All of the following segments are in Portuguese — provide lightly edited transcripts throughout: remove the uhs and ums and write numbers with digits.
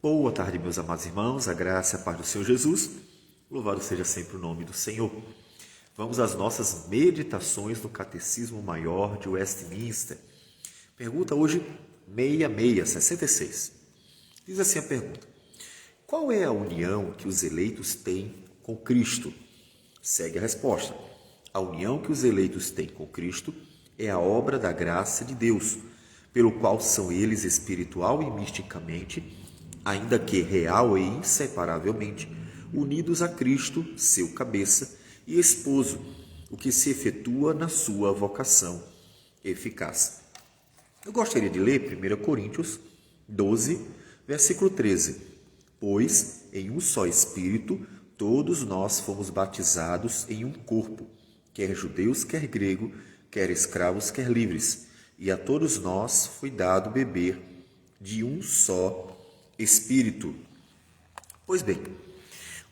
Boa tarde, meus amados irmãos, a graça e a paz do Senhor Jesus, louvado seja sempre o nome do Senhor. Vamos às nossas meditações no Catecismo Maior de Westminster. Pergunta hoje 66. Diz assim a pergunta: qual é a união que os eleitos têm com Cristo? Segue a resposta. A união que os eleitos têm com Cristo é a obra da graça de Deus, pelo qual são eles espiritual e misticamente, ainda que real e inseparavelmente, unidos a Cristo, seu cabeça e esposo, o que se efetua na sua vocação eficaz. Eu gostaria de ler 1 Coríntios 12, versículo 13. Pois em um só Espírito todos nós fomos batizados em um corpo, quer judeus, quer grego, quer escravos, quer livres, e a todos nós foi dado beber de um só Espírito. Pois bem,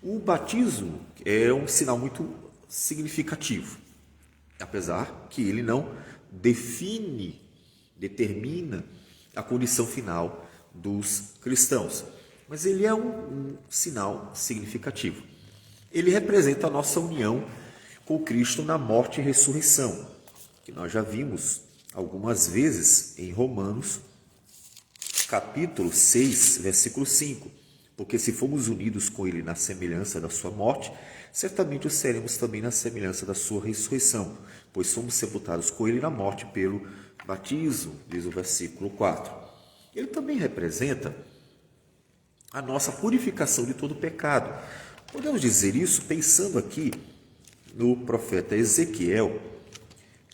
o batismo é um sinal muito significativo, apesar que ele não determina a condição final dos cristãos, mas ele é um sinal significativo. Ele representa a nossa união com Cristo na morte e ressurreição, que nós já vimos algumas vezes em Romanos, capítulo 6, versículo 5. Porque se fomos unidos com ele na semelhança da sua morte, certamente o seremos também na semelhança da sua ressurreição, pois fomos sepultados com ele na morte pelo batismo, diz o versículo 4. Ele também representa a nossa purificação de todo pecado. Podemos dizer isso pensando aqui no profeta Ezequiel,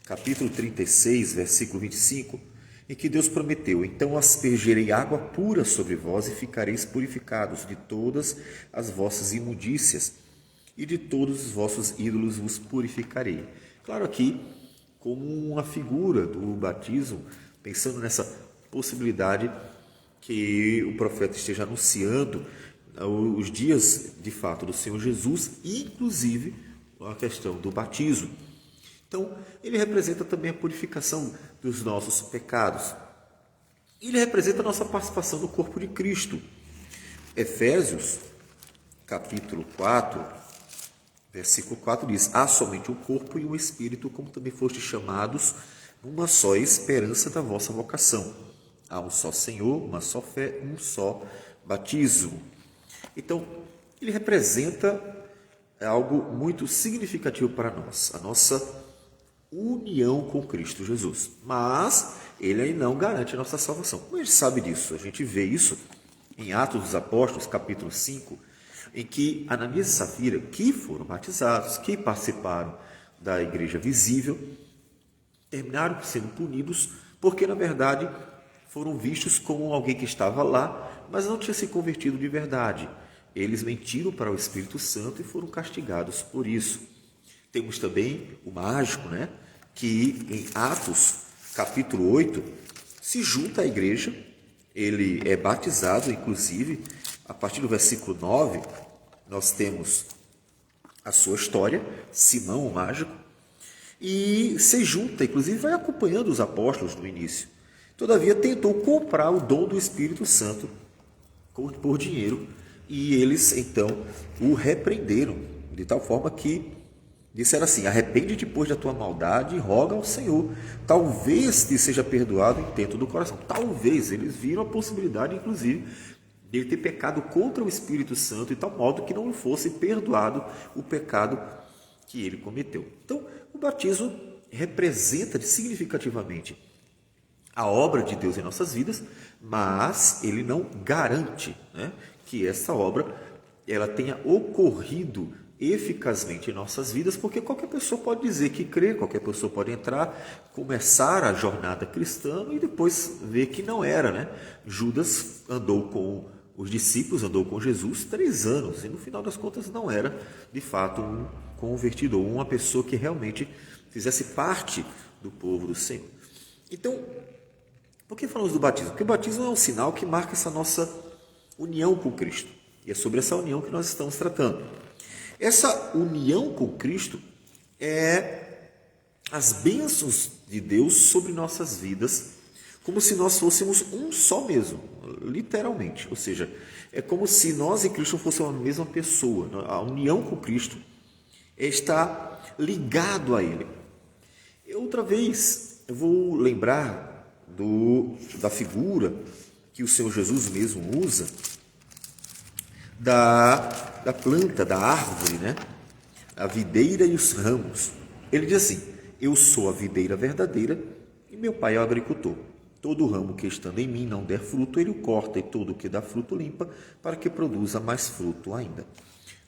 capítulo 36, versículo 25, em que Deus prometeu: então aspergerei água pura sobre vós e ficareis purificados de todas as vossas imundícias e de todos os vossos ídolos vos purificarei. Claro, aqui como uma figura do batismo, pensando nessa possibilidade que o profeta esteja anunciando os dias de fato do Senhor Jesus, inclusive a questão do batismo. Então, ele representa também a purificação dos nossos pecados. Ele representa a nossa participação no corpo de Cristo. Efésios, capítulo 4, versículo 4 diz: há somente um corpo e um espírito, como também fostes chamados numa só esperança da vossa vocação. Há um só Senhor, uma só fé, um só batismo. Então, ele representa algo muito significativo para nós, a nossa união com Cristo Jesus. Mas ele aí não garante a nossa salvação. Como a gente sabe disso? A gente vê isso em Atos dos Apóstolos, capítulo 5, em que Ananias e Safira, que foram batizados, que participaram da igreja visível, terminaram sendo punidos porque, na verdade, foram vistos como alguém que estava lá, mas não tinha se convertido de verdade. Eles mentiram para o Espírito Santo e foram castigados por isso. Temos também o mágico, que em Atos, capítulo 8, se junta à igreja. Ele é batizado, inclusive, a partir do versículo 9, nós temos a sua história, Simão, o mágico, e se junta, inclusive vai acompanhando os apóstolos no início. Todavia, tentou comprar o dom do Espírito Santo por dinheiro, e eles, então, o repreenderam, de tal forma que disseram assim: arrepende-te, depois da tua maldade, e roga ao Senhor. Talvez te seja perdoado o intento do coração. Talvez. Eles viram a possibilidade, inclusive, de ele ter pecado contra o Espírito Santo, de tal modo que não fosse perdoado o pecado que ele cometeu. Então, o batismo representa significativamente a obra de Deus em nossas vidas, mas ele não garante, que essa obra ela tenha ocorrido eficazmente em nossas vidas, porque qualquer pessoa pode dizer que crê, qualquer pessoa pode entrar, começar a jornada cristã e depois ver que não era, Judas andou com os discípulos, andou com Jesus 3 anos e no final das contas não era de fato um convertido ou uma pessoa que realmente fizesse parte do povo do Senhor. Então, por que falamos do batismo? Porque o batismo é um sinal que marca essa nossa união com Cristo, e é sobre essa união que nós estamos tratando. Essa união com Cristo é as bênçãos de Deus sobre nossas vidas, como se nós fôssemos um só mesmo, literalmente. Ou seja, é como se nós e Cristo fossem a mesma pessoa. A união com Cristo está ligado a Ele. Outra vez, eu vou lembrar da figura que o Senhor Jesus mesmo usa da planta, da árvore, né? A videira e os ramos. Ele diz assim: eu sou a videira verdadeira e meu pai é o agricultor. Todo ramo que estando em mim não der fruto, ele o corta, e todo o que dá fruto limpa, para que produza mais fruto ainda.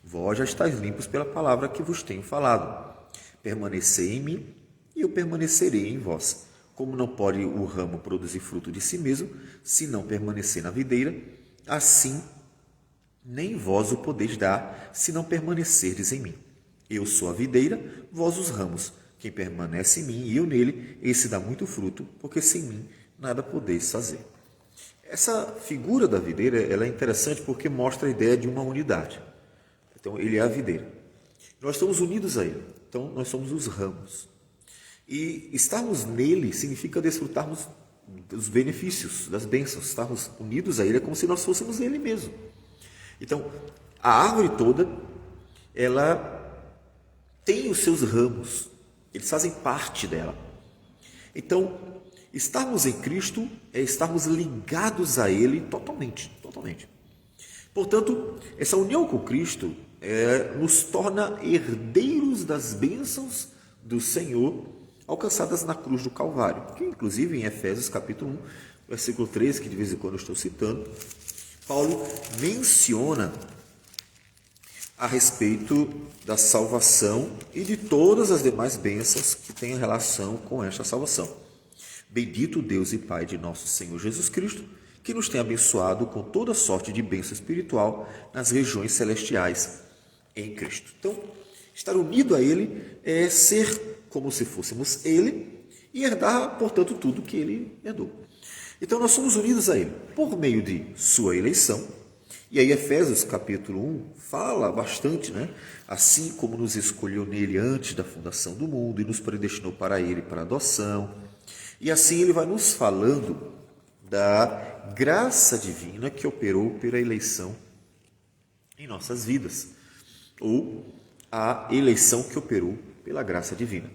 Vós já estáis limpos pela palavra que vos tenho falado. Permanecei em mim, e eu permanecerei em vós. Como não pode o ramo produzir fruto de si mesmo, se não permanecer na videira, assim nem vós o podeis dar, se não permanecerdes em mim. Eu sou a videira, vós os ramos. Quem permanece em mim e eu nele, esse dá muito fruto, porque sem mim nada podeis fazer. Essa figura da videira ela é interessante porque mostra a ideia de uma unidade. Então, ele é a videira. Nós estamos unidos a ele. Então, nós somos os ramos. E estarmos nele significa desfrutarmos dos benefícios, das bênçãos. Estarmos unidos a ele é como se nós fôssemos ele mesmo. Então, a árvore toda, ela tem os seus ramos. Eles fazem parte dela. Então, estarmos em Cristo é estarmos ligados a Ele totalmente, totalmente. Portanto, essa união com Cristo nos torna herdeiros das bênçãos do Senhor alcançadas na cruz do Calvário, que inclusive em Efésios capítulo 1, versículo 13, que de vez em quando eu estou citando, Paulo menciona a respeito da salvação e de todas as demais bênçãos que têm relação com esta salvação. Bendito Deus e Pai de nosso Senhor Jesus Cristo, que nos tem abençoado com toda sorte de bênção espiritual nas regiões celestiais em Cristo. Então, estar unido a Ele é ser como se fôssemos Ele e herdar, portanto, tudo que Ele herdou. Então, nós somos unidos a Ele por meio de sua eleição. E aí, Efésios capítulo 1 fala bastante, né? Assim como nos escolheu nele antes da fundação do mundo e nos predestinou para Ele, para a adoção. E assim ele vai nos falando da graça divina que operou pela eleição em nossas vidas, ou a eleição que operou pela graça divina.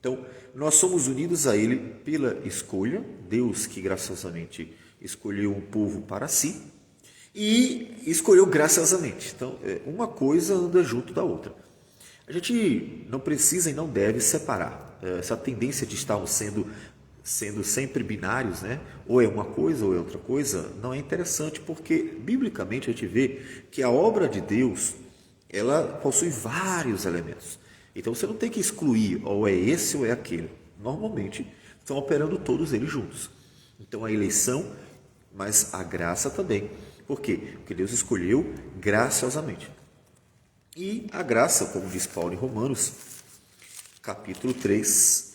Então, nós somos unidos a Ele pela escolha, Deus que graciosamente escolheu um povo para si e escolheu graciosamente. Então, uma coisa anda junto da outra. A gente não precisa e não deve separar essa tendência de estarmos sendo sempre binários, né? Ou é uma coisa ou é outra coisa, não é interessante, porque biblicamente a gente vê que a obra de Deus ela possui vários elementos. Então você não tem que excluir ou é esse ou é aquele. Normalmente estão operando todos eles juntos. Então a eleição, mas a graça também. Por quê? Porque Deus escolheu graciosamente. E a graça, como diz Paulo em Romanos, capítulo 3,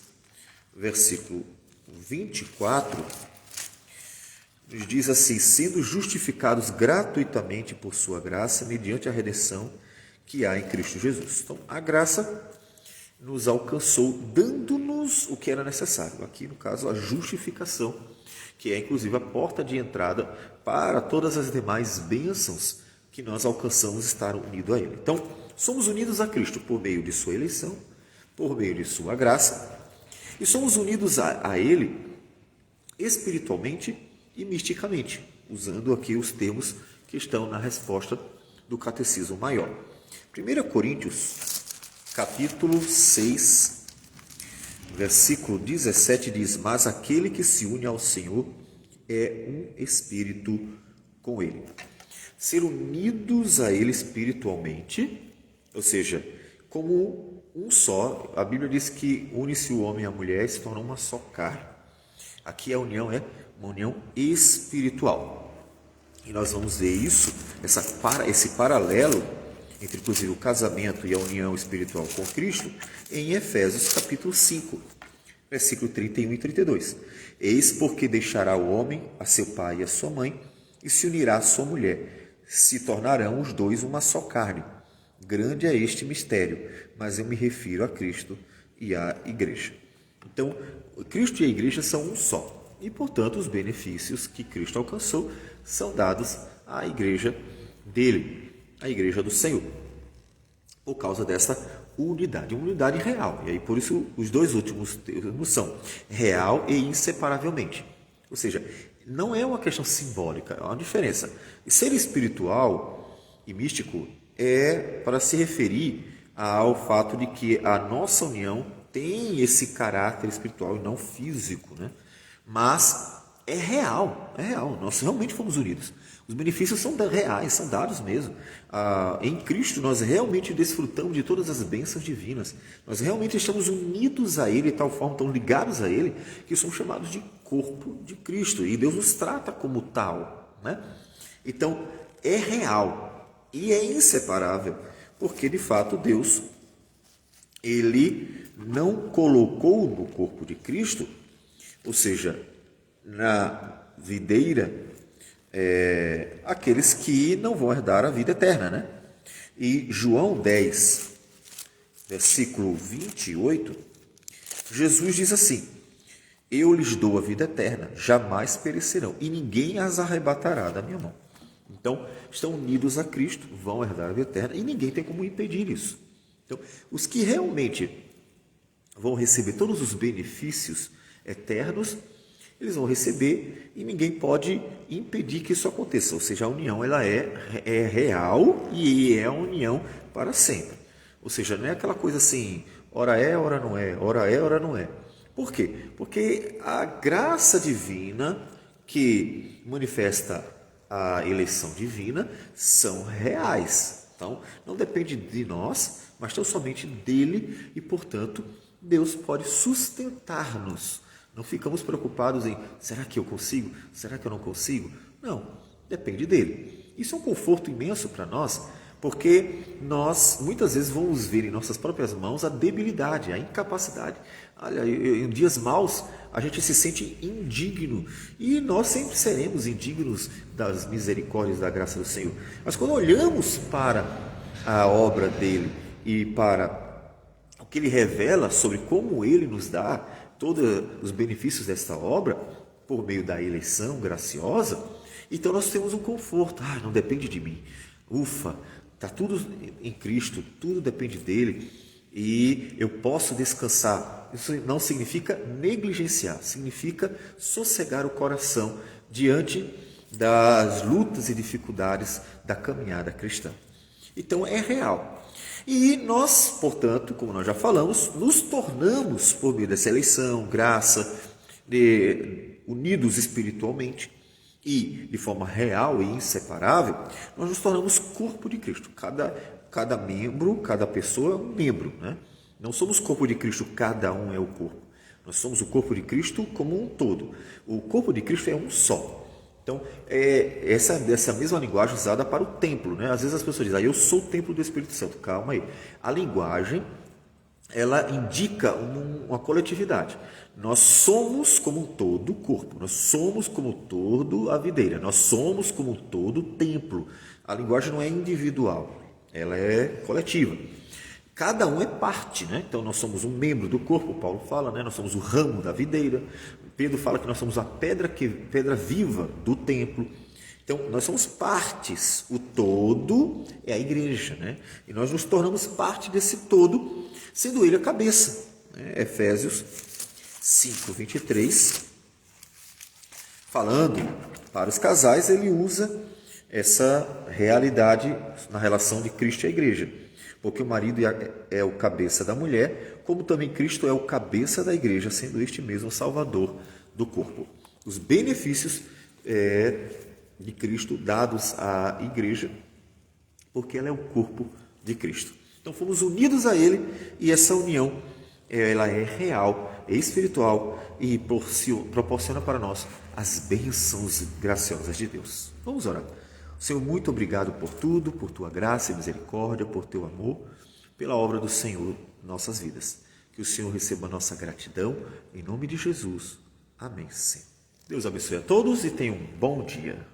versículo 24, nos diz assim: sendo justificados gratuitamente por sua graça, mediante a redenção que há em Cristo Jesus. Então, a graça nos alcançou, dando-nos o que era necessário. Aqui, no caso, a justificação, que é inclusive a porta de entrada para todas as demais bênçãos que nós alcançamos estar unido a Ele. Então, somos unidos a Cristo por meio de sua eleição, por meio de sua graça, e somos unidos a Ele espiritualmente e misticamente, usando aqui os termos que estão na resposta do Catecismo Maior. 1 Coríntios, capítulo 6, versículo 17 diz: mas aquele que se une ao Senhor é um espírito com Ele. Ser unidos a Ele espiritualmente, ou seja, como um só. A Bíblia diz que une-se o homem e a mulher e se tornam uma só carne. Aqui a união é uma união espiritual. E nós vamos ver isso, esse paralelo entre, inclusive, o casamento e a união espiritual com Cristo, em Efésios capítulo 5, versículo 31 e 32. Eis porque deixará o homem a seu pai e a sua mãe, e se unirá à sua mulher. Se tornarão os dois uma só carne. Grande é este mistério, mas eu me refiro a Cristo e à igreja. Então, Cristo e a igreja são um só. e, portanto, os benefícios que Cristo alcançou são dados à igreja dele, à igreja do Senhor, por causa dessa unidade real. E aí, por isso, os dois últimos termos são real e inseparavelmente. Ou seja, não é uma questão simbólica, há uma diferença. Ser espiritual e místico é para se referir ao fato de que a nossa união tem esse caráter espiritual e não físico, né? Mas é real, nós realmente fomos unidos. Os benefícios são reais, são dados mesmo. Em Cristo nós realmente desfrutamos de todas as bênçãos divinas. Nós realmente estamos unidos a Ele, de tal forma, tão ligados a Ele, que somos chamados de corpo de Cristo. E Deus nos trata como tal, né? Então, é real e é inseparável, porque de fato Deus, Ele não colocou no corpo de Cristo, ou seja, na videira, aqueles que não vão herdar a vida eterna, né? E João 10, versículo 28, Jesus diz assim: eu lhes dou a vida eterna, jamais perecerão, e ninguém as arrebatará da minha mão. Então, estão unidos a Cristo, vão herdar a vida eterna, e ninguém tem como impedir isso. Então, os que realmente vão receber todos os benefícios eternos, eles vão receber e ninguém pode impedir que isso aconteça. Ou seja, a união ela é real e é a união para sempre. Ou seja, não é aquela coisa assim, ora é, ora não é, ora é, ora não é. Por quê? Porque a graça divina que manifesta a eleição divina são reais. Então, não depende de nós, mas tão somente dele e, portanto, Deus pode sustentar-nos. Não ficamos preocupados em, será que eu consigo? Será que eu não consigo? Não, depende dele. Isso é um conforto imenso para nós, porque nós muitas vezes vamos ver em nossas próprias mãos a debilidade, a incapacidade. Olha, em dias maus a gente se sente indigno e nós sempre seremos indignos das misericórdias da graça do Senhor. Mas quando olhamos para a obra dele e para o que ele revela sobre como ele nos dá todos os benefícios desta obra, por meio da eleição graciosa, então nós temos um conforto. Não depende de mim. Ufa, está tudo em Cristo, tudo depende dele e eu posso descansar. Isso não significa negligenciar, significa sossegar o coração diante das lutas e dificuldades da caminhada cristã. Então é real. E nós, portanto, como nós já falamos, nos tornamos, por meio dessa eleição, graça, unidos espiritualmente e de forma real e inseparável, nós nos tornamos corpo de Cristo. Cada membro, cada pessoa é um membro, né? Não somos corpo de Cristo, cada um é o corpo. Nós somos o corpo de Cristo como um todo. O corpo de Cristo é um só. Então, essa mesma linguagem usada para o templo, né? Às vezes as pessoas dizem, eu sou o templo do Espírito Santo. Calma aí. A linguagem, ela indica uma coletividade. Nós somos como um todo o corpo. Nós somos como um todo a videira. Nós somos como um todo o templo. A linguagem não é individual, ela é coletiva. Cada um é parte, né? Então nós somos um membro do corpo, Paulo fala, né? Nós somos o ramo da videira. Pedro fala que nós somos a pedra viva do templo. Então nós somos partes. O todo é a igreja, né? E nós nos tornamos parte desse todo, sendo ele a cabeça, né? Efésios 5:23, falando para os casais, ele usa essa realidade na relação de Cristo e a igreja. Porque o marido é o cabeça da mulher, como também Cristo é o cabeça da igreja, sendo este mesmo o salvador do corpo. Os benefícios de Cristo dados à igreja, porque ela é o corpo de Cristo. Então fomos unidos a ele e essa união ela é real, é espiritual e proporciona para nós as bênçãos graciosas de Deus. Vamos orar. Senhor, muito obrigado por tudo, por tua graça e misericórdia, por teu amor, pela obra do Senhor em nossas vidas. Que o Senhor receba a nossa gratidão, em nome de Jesus. Amém. Sim. Deus abençoe a todos e tenham um bom dia.